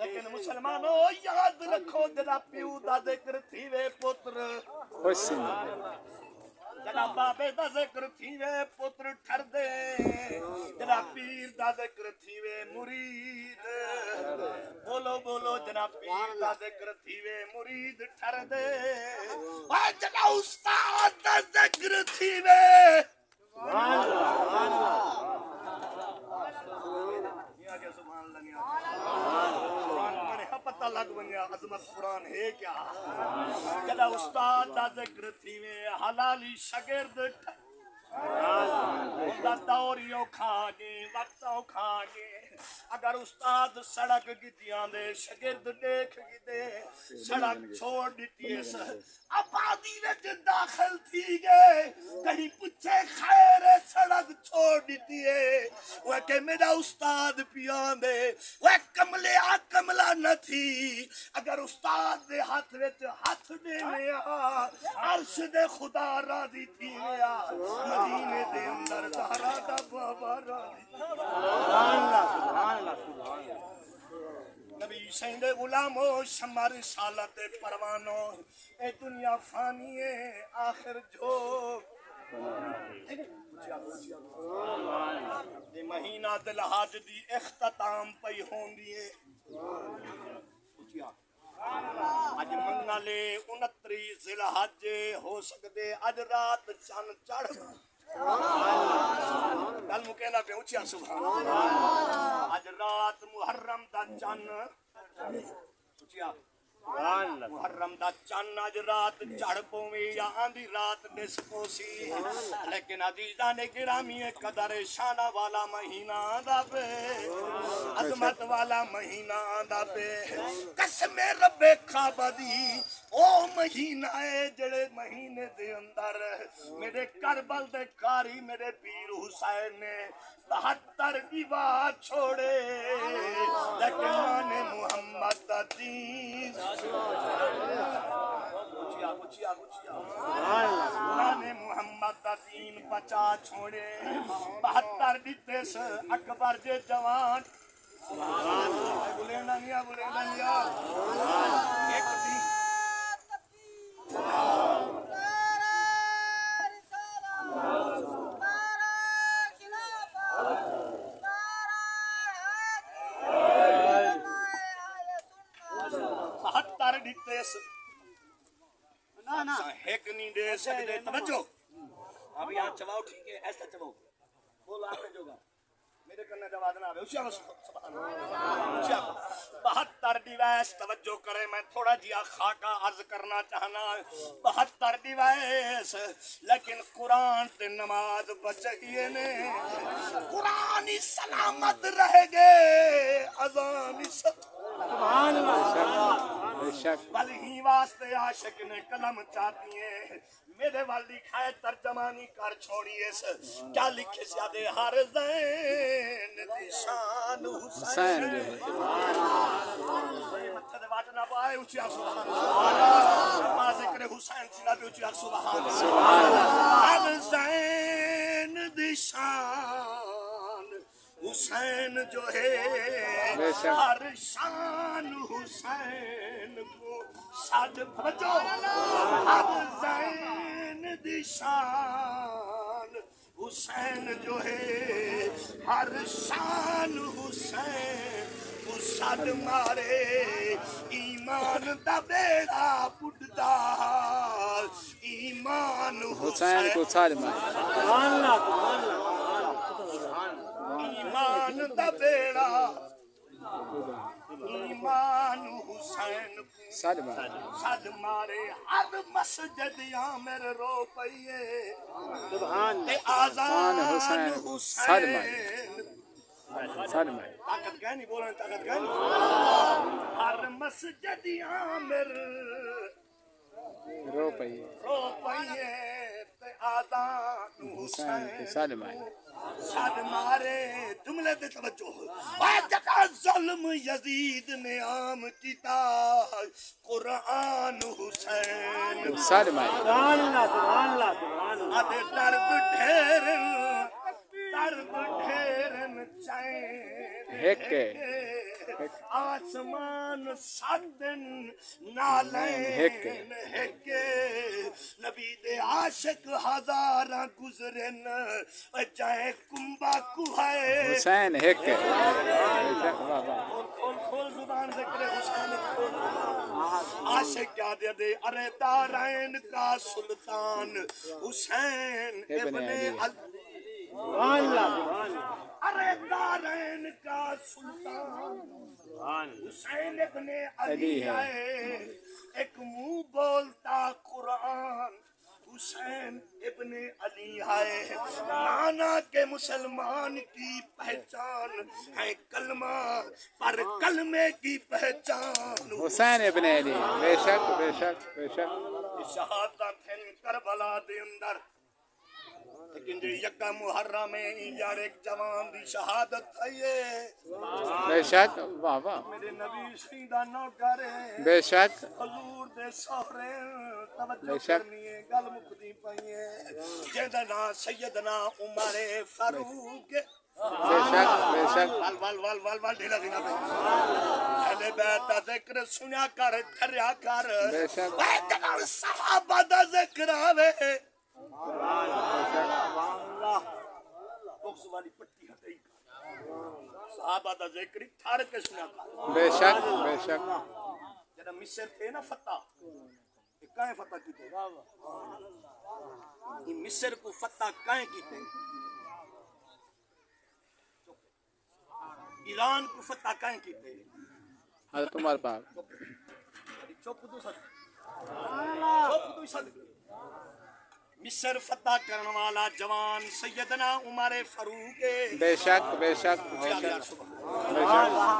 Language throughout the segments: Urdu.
لیکن مسلمانوں یاد رکھو جدا پیو دا ذکر تھیوے پتر خوش جدا بابے دا ذکر تھیوے پتر ٹھر دے جدا پیر دا ذکر تھیوے مرید بولو بولو جدا پیر دا ذکر تھیوے مرید ٹھر دے جدا استاد دا ذکر تھیوے پتہ لگ ونیا عظمت قرآن ہے کیا جدا استاد دا ذکر تھیوے حلالی شگرد دا دوریوں کھاگے وقتوں کھاگے اگر استاد سڑک گدیاں دے شگرد دیکھ گدے سڑک چھوڑ دیتی ہے آبادی وچ داخل تھی گئے کہیں پچھے خیر سڑک چھوڑ دیتی ہے وہ کہ میرا استاد پیان دے وہ کملے کملا نہ تھی اگر استاد دے ہاتھ وچ ہاتھ دے لیا عرش دے خدا راضی تھی لیا مدینے دے اندر زہرا دا بابا راضی نبی سین دے غلاموں شمع رسالت پروانوں اے دنیا فانی ہے آخر جو یہ مہینہ دل حج دی اختتام پئی ہوندی ہے اج منگلے 29 ذی الحج ہو سکدے اج رات چن چڑھ گل مکیندا پہ اونچا سبحان اللہ اج رات محرم دا چن اونچا محرم دا چن اج رات چڑھ پوے یا آندھی رات نصفو سی لیکن عزیزان گرامی قدر شانہ والا مہینہ آندا پہ عظمت والا مہینہ آندا پہ قسم رب کعبہ دی او مہینہ ہے جڑے مہینے دے اندر میرے کربل دے کاری میرے پیر حسین نے 72 دیوار چھوڑے لیکن مانے محمد دا دین مانے محمد دا دین بچا چھوڑے 72 دیتے سے اکبر جے جوان بولے نیا ایک دن ایک نہیں دے سکتے توجہ اب یہاں چواؤ ٹھیک ہے ایسا چواؤ بولو آپ نے جو گا میرے کرنے جواب نہ آوے اچھا سبحان اللہ 72 ڈیوائس توجہ کرے میں تھوڑا جیا خاکہ عرض کرنا چاہنا 72 ڈیوائس لیکن قرآن تے نماز بچائیے نے قرآن ہی سلامت رہ گے اذان سبحان اللہ ولی ہی واسطے عاشق نے قلم چاہتی ہیں میرے والی کھائے ترجمانی کر چھوڑیے کیا لکھے سیادے ہر زین دی شان حسین متھے دے واٹ نہ پائے اچھی آگ سبحان اللہ ذکر حسین سینا بھی اچھی آگ سبحان اللہ ہر زین دی شان حسین جو ہے ہر شان حسین کو ساتھ بچو ہر زین دی شان حسین جو ہے ہر شان حسین کو ساتھ مارے ایمان دا بیڑا پڑتا ایمان حسین کو ساتھ مارے ایمان دا بیڑا ایمان حسین صد مارے ہر مسجد عامر رو پئیے تے آذان حسین طاقت گئے نہیں بولنے طاقت گئے نہیں ہر مسجد عامر رو پئیے تے آذان حسین صد مارے جملے دے توجہ جگہ ظلم یزید نے عام کیتا قرآن حسین صد مارے سبحان اللہ آدھے درد ڈھیرن چین آسمان سادن نالین ہکے نبی دے عاشق ہزاراں گزرن جائے کمبا کوہے حسین ایک کھول زبان ذکر حسین عاشق کیا دے دے ارے دارین کا سلطان حسین ابن علی ارے دارین کا سلطان حسین ابن علی ہے ایک منہ بولتا قرآن حسین ابن علی ہے مانا کہ مسلمان کی پہچان ہے کلمہ پر کلمے کی پہچان حسین ابن علی بے شک بے شک بے شک شہادت ہے کربلا دے اندر لیکن جو یکا محرم میں یار ایک جوان دی شہادت ہے بے شک واہ واہ میرے نبی سیدہ نوکر بے شک حضور دے سہرے توجہ بے شک کرنی ہے گل مکدی پئی ہے جیدنا سیدنا عمر فاروق بے شک بے شک ول ڈھیلا دینا پہ اہل بیت دا ذکر سنیا کر ٹھریا کر بے شک جناب صحابہ دا ذکر آوے بکس والی پٹی ہٹائی صحابہ دا ذکر ٹھار کے سنیا کر بے شک بے شک جناب مصر تھے نا فتح یہ کائیں فتح کی تھے یہ مصر کو فتح کائیں کی تھے ایران کو فتح کائیں کی تھے حضرت عمر پاک چوپ دو صد مصر فتح کرنے والا جوان سیدنا عمر فاروق بے شک بے شک بے شک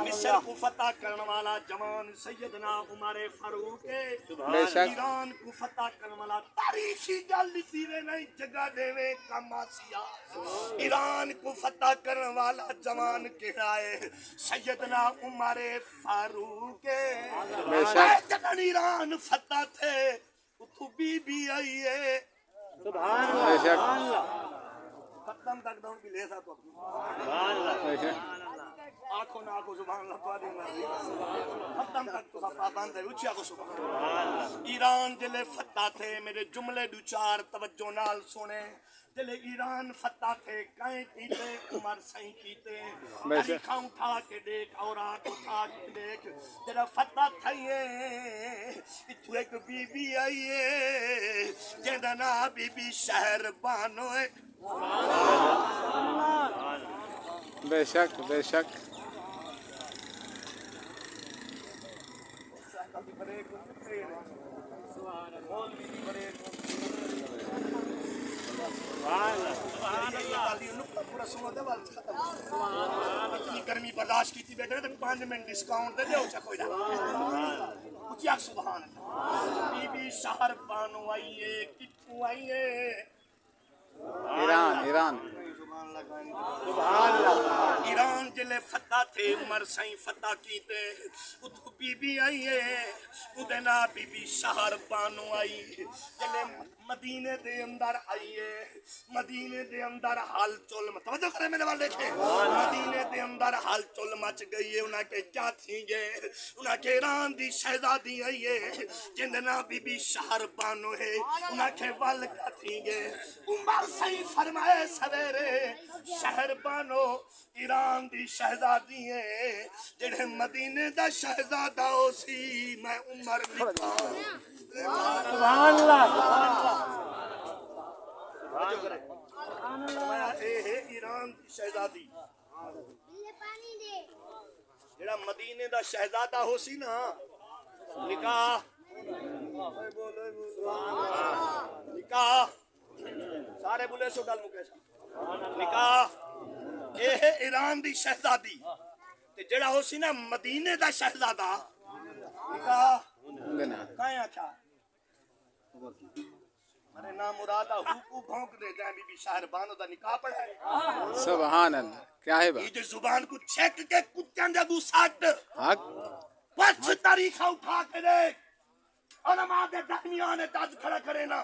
مصر کو فتح کرنے والا جوان سیدنا عمر فاروق بے شک ایران کو فتح کرنے والا تاریخی گل دیوے نہیں جگہ دیوے کماسیا ایران کو فتح کرنے والا جوان کہڑا ہے سیدنا عمر فاروق بے شک جب ایران فتح تھے اتو بی بی آئی ہے بے شک ختم تک دوں بھی لے سا تو بے شک آنکھوں نہ آنکھوں سبحان اللہ تو آدھی مرضی ختم تک تو سب باندھ ہے اچھی آنکھوں سبحان اللہ ایران جلے فتح تھے میرے جملے دو چار توجہ نال سونے جلے ایران فتح تھے کہیں کیتے عمر سہیں کیتے علی خان اٹھا کے دیکھ اورات اٹھا کے دیکھ جلے فتح تھائیے اتو ایک بی بی آئیے جیدنا بی بی شہر بانوئے بے شک بے شک گرمی برداشت کی تھی بیٹے تو 5 منٹ ڈسکاؤنٹ دے دے اچھا کوئی نہ اچھا سبحان اللہ بی بی شہر بانو آئیے کتھوں آئیے ایران ایران ایران جلے فتح تھے عمر سائیں فتح کیتے اتو بی بی آئیے ادنا بی بی شہر بانو آئی جلے مدینے دے اندر آئیے مدینے دے اندر حال چول توجہ کرے میرے والے تھے مدینے دے اندر حال چول مچ گئی ہے انہاں کے کیا تھیں گے انہاں کے ایران دی شہزادی آئیے جندنا بی بی شہر بانو ہے انہاں کے وال کیا تھیں گے عمر سائیں فرمائے سویرے شہر بانو ایران دی شہزادی ہے جڑے مدینے دا شہزادہ ہو سی میں عمر نکا سبحان اللہ ایران دی شہزادی جڑا مدینے دا شہزادہ ہو سی نا نکاح نکاح سارے بولے سو گل مکے نکاح اے ہے ایران دی شہزادی تے جڑا ہو سی نا مدینے دا شہزادہ نکاح کائیں اچھا مرے نام مرادہ حقوق بھونک دے جائیں بی بی شہر بانو دا نکاح پڑھا ہے سبحان اللہ کیا ہے یہ بات جو زبان کو چھیک کے کتیاں جگو ساٹھ حق پچھ تاریخہ اٹھا کے دیکھ علماء دے درمیان تاج کھڑا کرے نا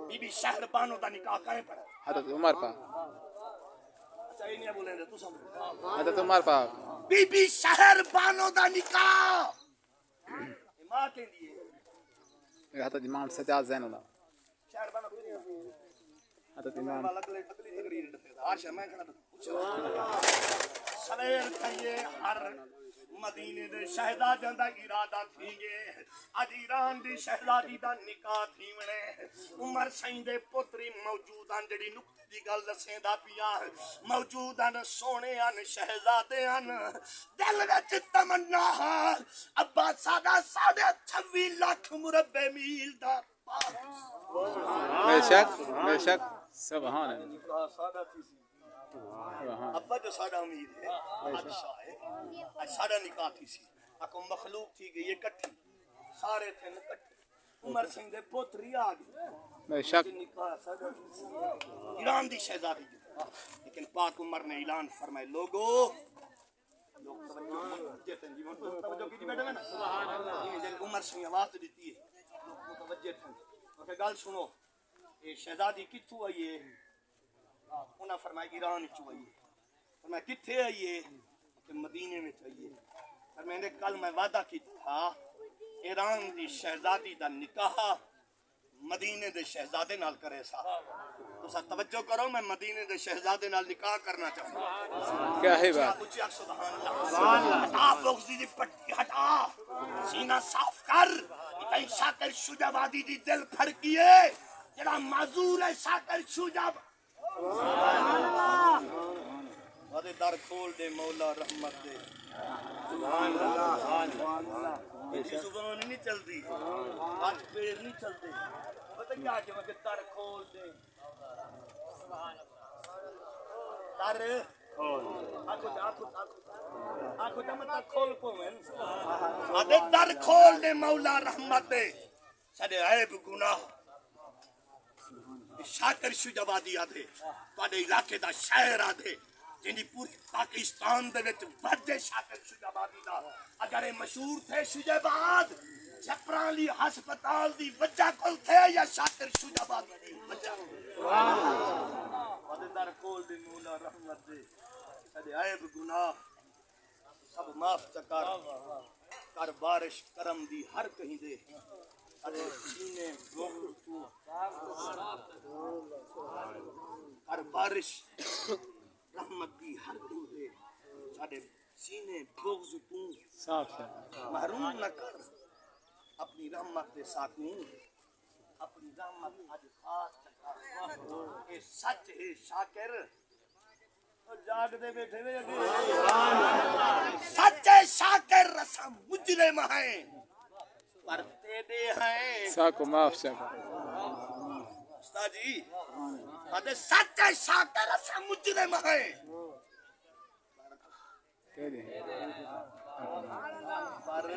بی بی شہر بانو دا نکاح کہیں پڑھا حضرت عمر پاک اچھا یہ نہیں بولیں گے تو سمجھو هذا تمہار پاک بی بی شہر بانو دا نکاح ماں کے لیے هذا امام سجاد زین اللہ شہر بانو کوئی نہیں هذا امام اگلی تقریر دکھے ہر شے میں کھڑا سویر کھئیے ہر مدینے دے شہزادیاں دا ارادہ تھی گے اج ایران دی شہزادی دا نکاح تھی ونے عمر سائیں دے پتری موجودان جڑی نقطے دی گل دسیندا پیا موجودان سونے ان شہزادے ان دل وچ تمنا ابا ساڈا 26.5 لاکھ مربع میل دا بے شک سبحان اللہ نکاح ساڈا تھی سی سبحان ابا جو ساڈا امیر ہے بادشاہ ہے آج ساڈا نکاح تھی سی اکو مخلوق تھی گئی اکٹھی سارے تھے اکٹھے عمر سنگھ دے پوتری آ گئی بے شک نکاح ساڈا تھی سی ایران دی شہزادی لیکن پاک عمر نے اعلان فرمائے لوگو لوگ توجہ تھے جی توجہ کی بیٹھے نا سبحان اللہ عمر سنگھ آواز دیتی ہے لوگ متوجہ تھے کہ گل سنو یہ شہزادی کتھوں آئی ہے انہاں فرمایا ایران چوں آئی ہے فرمایا کتھے آئی ہے کہ مدینے میں آئی ہے فرمایا نے کل میں وعدہ کیتا تھا ایران دی شہزادی دا نکاح مدینے دے شہزادے نال کرے سا تسا توجہ کرو میں مدینے دے شہزادے نال نکاح کرنا چاہتا ہوں کیا ہے بات اچھی سبحان اللہ ہٹا بغضی دی پٹی ہٹا سینہ صاف کر اتنی شاکر شجابادی دی دل پھڑکیے جڑا معذور ہے شاکر شجاب ودے در کھول دے مولا رحمت دے سبحان اللہ زبان نہیں چلتی ہاتھ پیر نہیں چلتے پتہ کیا کہ میں در کھول دے در آنکھو جمتا کھول کو میں ادے در کھول دے مولا رحمت دے سڈے عیب گناہ شاکر شجابادی آدھے تواڈے علاقے دا شہر آدھے جنی پوری پاکستان دے وچ وڈے شاکر شجابادی دا اگر مشہور تھے شجاباد چھپرالی ہسپتال دی وجہ کول تھے یا شاکر شجابادی دی وجہ ودے در کھول دے مولا رحمت دے سڈے عیب گناہ سب معاف کر کر بارش کرم دی ہر کہیں دے سڈے سینے کر بارش رحمت دی ہر کہیں دے سڈے سینے بغض تو صاف ہے محروم نہ کر اپنی رحمت دے ساکوں اپنی رحمت اج خاص کر اے سچ ہے شاکر جاگ دے بیٹھے وے سچ ہے شاکر رسم مجرم ہیں پر تیرے ہیں ساکو معاف شکا استاد جی ادے سچ ہے شاکر رسم مجرم ہیں پر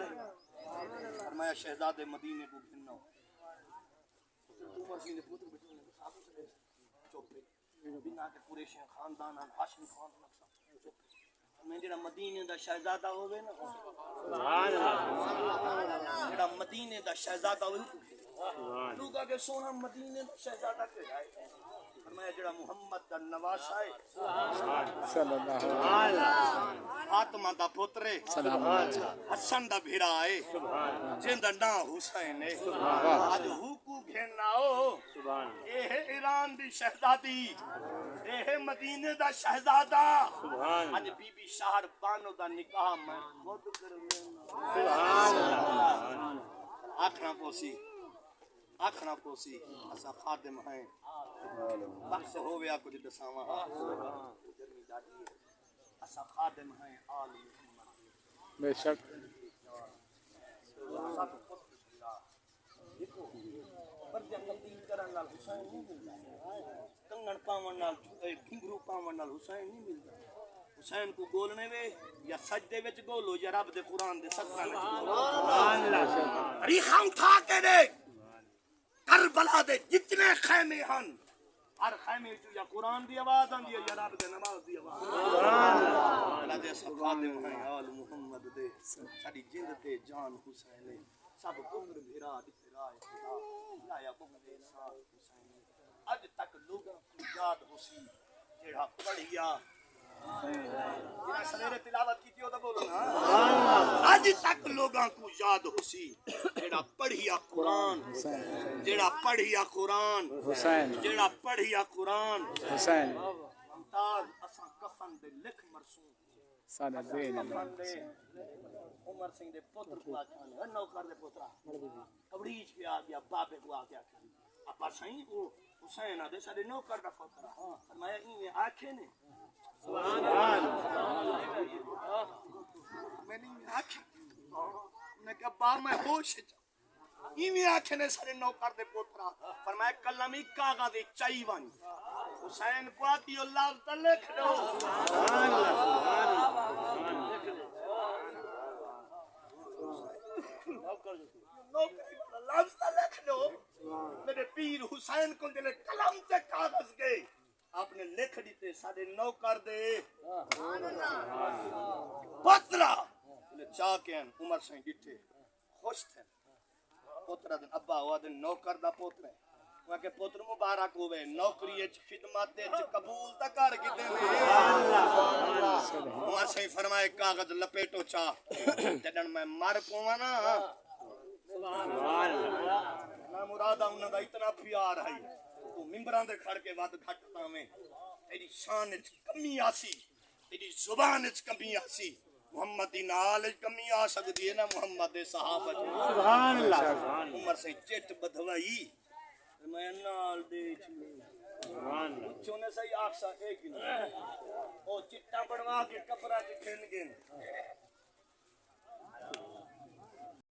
فرمایا شہزادے مدینے کو گھننا عمر سنگھ پوتر بچے چپ بنا کے پورے شیخ خاندان ہاشمی خاندان میں جڑا مدینے دا شہزادہ ہوے نا سبحان اللہ جڑا مدینے دا شہزادہ ہوے لوگ اگے سونا مدینے دا شہزادہ کہڑا ہے فرمایا جڑا محمد دا نواسا ہے صلی اللہ فاطمہ دا پتر ہے حسن دا بھیڑا ہے جن دا نام حسین ہے اج ہو کو گھننا او اے ہے ایران دی شہزادی اے ہے مدینے دا شہزادہ اج بی بی شہر بانو دا نکاح میں خود کر آکھنا پوسی اسا خادم ہیں بخش ہویا کچھ دساواں گرمی ڈاڈی ہے اسا خادم ہیں آل محمد بے شک سب دیکھو پر تقدیم کرن نال حسین نہیں ملدا کنگن پاون نال گھنگرو پاون نال حسین نہیں ملدا حسین کو گولنے وے یا سجدے وچ گولو یا رب دے قرآن دے صدقہ وچ سبحان اللہ تاریخاں اٹھا کے دیکھ کربلا دے جتنے خیمے ہن ہر خیمے چ یا قرآن دی آواز آندی ہے یا رب دے نماز دی آواز سبحان اللہ دے سب خادم ہیں آل محمد دے ساڈی جند تے جان حسین ہے سب عمر بھرا دکھ رہا ہے خدا لایا بغض انسان حسین اج تک لوگاں کو یاد ہوسی جیڑا پڑھیا جنہیں سویرے تلاوت کی تو بولو نا آج تک لوگاں کو یاد ہو سی جیڑا پڑھیا قرآن جیڑا پڑھیا قرآن حسین جیڑا پڑھیا قرآن حسین ممتاز اساں کفن دے لکھ مرسوم سادہ دین کفن دے عمر سنگھ دے پتر کو آکھانے نوکر دے پترا کبڑیج پہ آ گیا بابے کو آ گیا اپا سائیں وہ حسین آدھے سارے نوکر دا پترا فرمایا ایویں آکھے نے سبحان اللہ میں نہیں آکھے میں کہا با میں ہوش ایویں آکھے نے سارے نوکر دے پترا فرمایا کلمی کاغذ چائی وان حسین کو آتی اللہ لکھ دو سبحان اللہ لفظ لکھ دو میرے پیر حسین کو دلے قلم تے کاغذ گئے آپ نے لکھ دیتے سارے نوکر دے پترا چاہ کے عمر سے ڈٹھے خوش تھے پترا دن ابا ہوا دن نوکر دا پوترا وہاں کے پوتر مبارک ہوئے نوکری خدمات قبول تا کر کے دے عمر سے فرمائے کاغذ لپیٹو چاہ جدن میں مر پوا نا نا مرادہ انہوں دا اتنا پیار ہے تو ممبران دے کھڑ کے وعد گھٹتا میں تیری شان اچ کمی آسی تیری زبان اچ کمی آسی محمد دی نال کمی آ سکتی ہے نا محمد دے صحابہ سبحان اللہ عمر سے چٹ بدھوائی میں نال دے سبحان اللہ چونے سے آکسا ایک ہی او چٹا بڑھوا کے کپڑا کے کھین گئے